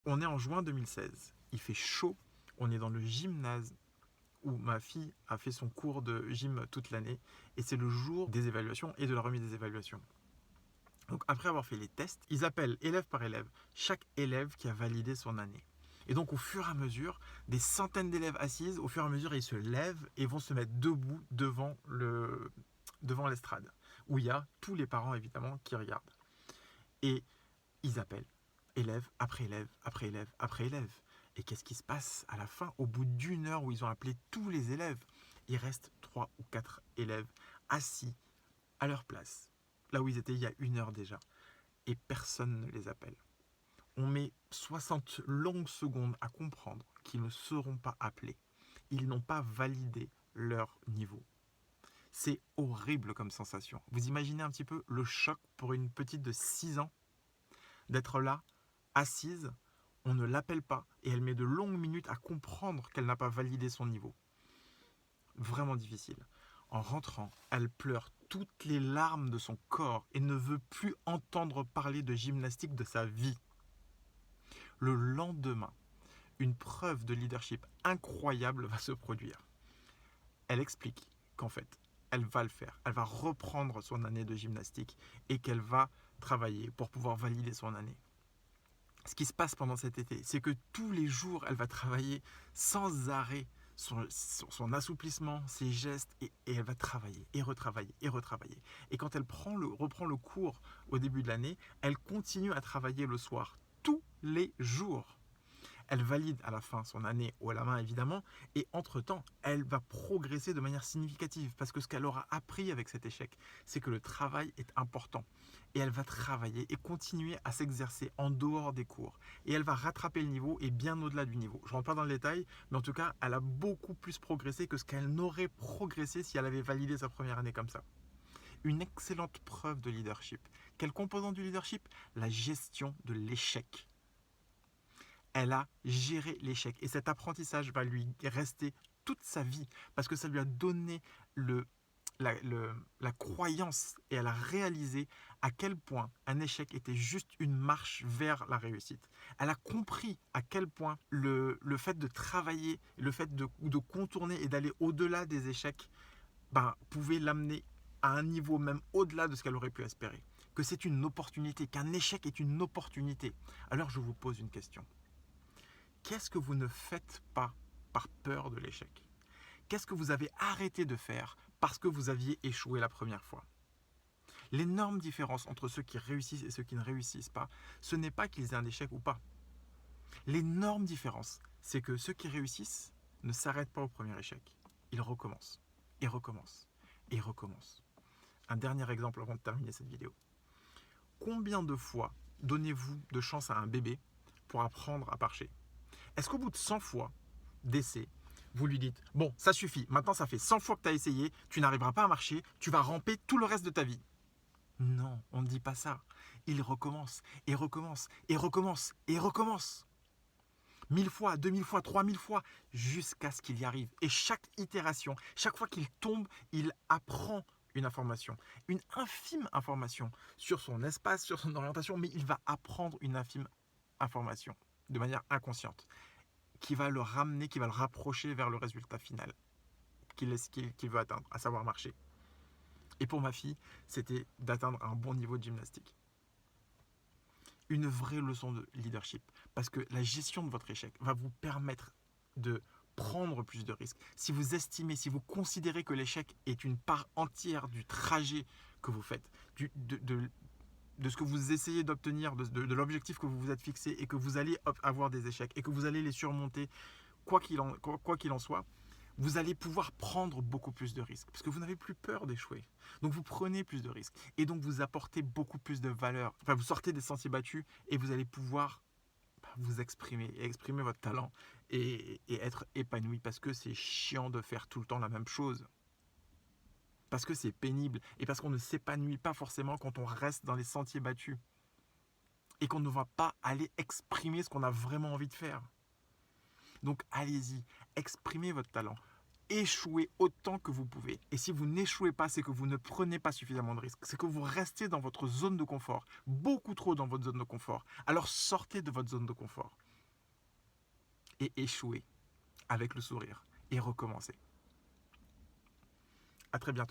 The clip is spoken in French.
On est en juin 2016, il fait chaud, on est dans le gymnase où ma fille a fait son cours de gym toute l'année et c'est le jour des évaluations et de la remise des évaluations. Donc après avoir fait les tests, ils appellent élève par élève chaque élève qui a validé son année. Et donc au fur et à mesure, des centaines d'élèves assises, au fur et à mesure ils se lèvent et vont se mettre debout devant l'estrade, où il y a tous les parents évidemment qui regardent. Et ils appellent élève après élève après élève après élève. Et qu'est-ce qui se passe à la fin? Au bout d'une heure où ils ont appelé tous les élèves, il reste 3 ou 4 élèves assis à leur place, là où ils étaient il y a une heure déjà. Et personne ne les appelle. On met 60 longues secondes à comprendre qu'ils ne seront pas appelés. Ils n'ont pas validé leur niveau. C'est horrible comme sensation. Vous imaginez un petit peu le choc pour une petite de 6 ans d'être là, assise, on ne l'appelle pas et elle met de longues minutes à comprendre qu'elle n'a pas validé son niveau. Vraiment difficile. En rentrant, elle pleure toutes les larmes de son corps et ne veut plus entendre parler de gymnastique de sa vie. Le lendemain, une preuve de leadership incroyable va se produire. Elle explique qu'en fait, elle va le faire. Elle va reprendre son année de gymnastique et qu'elle va travailler pour pouvoir valider son année. Ce qui se passe pendant cet été, c'est que tous les jours, elle va travailler sans arrêt sur son assouplissement, ses gestes, et elle va travailler, et retravailler, et retravailler. Et quand elle reprend le cours au début de l'année, elle continue à travailler le soir, tous les jours. Elle valide à la fin son année haut à la main évidemment, et entre-temps, elle va progresser de manière significative, parce que ce qu'elle aura appris avec cet échec, c'est que le travail est important. Et elle va travailler et continuer à s'exercer en dehors des cours. Et elle va rattraper le niveau et bien au-delà du niveau. Je ne rentre pas dans le détail, mais en tout cas, elle a beaucoup plus progressé que ce qu'elle n'aurait progressé si elle avait validé sa première année comme ça. Une excellente preuve de leadership. Quel composant du leadership? La gestion de l'échec. Elle a géré l'échec. Et cet apprentissage va lui rester toute sa vie parce que ça lui a donné la croyance et elle a réalisé à quel point un échec était juste une marche vers la réussite. Elle a compris à quel point le fait de travailler, le fait de contourner et d'aller au-delà des échecs pouvait l'amener à un niveau même au-delà de ce qu'elle aurait pu espérer. Que c'est une opportunité, qu'un échec est une opportunité. Alors je vous pose une question. Qu'est-ce que vous ne faites pas par peur de l'échec? Qu'est-ce que vous avez arrêté de faire parce que vous aviez échoué la première fois? L'énorme différence entre ceux qui réussissent et ceux qui ne réussissent pas, ce n'est pas qu'ils aient un échec ou pas. L'énorme différence, c'est que ceux qui réussissent ne s'arrêtent pas au premier échec. Ils recommencent, et recommencent, et recommencent. Un dernier exemple avant de terminer cette vidéo. Combien de fois donnez-vous de chance à un bébé pour apprendre à marcher? Est-ce qu'au bout de 100 fois d'essai, vous lui dites « Bon, ça suffit, maintenant ça fait 100 fois que tu as essayé, tu n'arriveras pas à marcher, tu vas ramper tout le reste de ta vie ». Non, on ne dit pas ça. Il recommence, et recommence, et recommence, et recommence. 1000 fois, 2000 fois, 3000 fois, jusqu'à ce qu'il y arrive. Et chaque itération, chaque fois qu'il tombe, il apprend une information, une infime information sur son espace, sur son orientation, mais il va apprendre une infime information de manière inconsciente qui va le ramener, qui va le rapprocher vers le résultat final qu'il veut atteindre, à savoir marcher. Et pour ma fille, c'était d'atteindre un bon niveau de gymnastique. Une vraie leçon de leadership, parce que la gestion de votre échec va vous permettre de prendre plus de risques. Si vous estimez, si vous considérez que l'échec est une part entière du trajet que vous faites, de ce que vous essayez d'obtenir, de l'objectif que vous vous êtes fixé et que vous allez avoir des échecs et que vous allez les surmonter, quoi qu'il en soit, vous allez pouvoir prendre beaucoup plus de risques parce que vous n'avez plus peur d'échouer. Donc vous prenez plus de risques et donc vous apportez beaucoup plus de valeur. Enfin, vous sortez des sentiers battus et vous allez pouvoir vous exprimer votre talent et être épanoui parce que c'est chiant de faire tout le temps la même chose. Parce que c'est pénible et parce qu'on ne s'épanouit pas forcément quand on reste dans les sentiers battus et qu'on ne va pas aller exprimer ce qu'on a vraiment envie de faire. Donc allez-y, exprimez votre talent. Échouez autant que vous pouvez. Et si vous n'échouez pas, c'est que vous ne prenez pas suffisamment de risques. C'est que vous restez dans votre zone de confort, beaucoup trop dans votre zone de confort. Alors sortez de votre zone de confort. et échouer avec le sourire et recommencer. À très bientôt.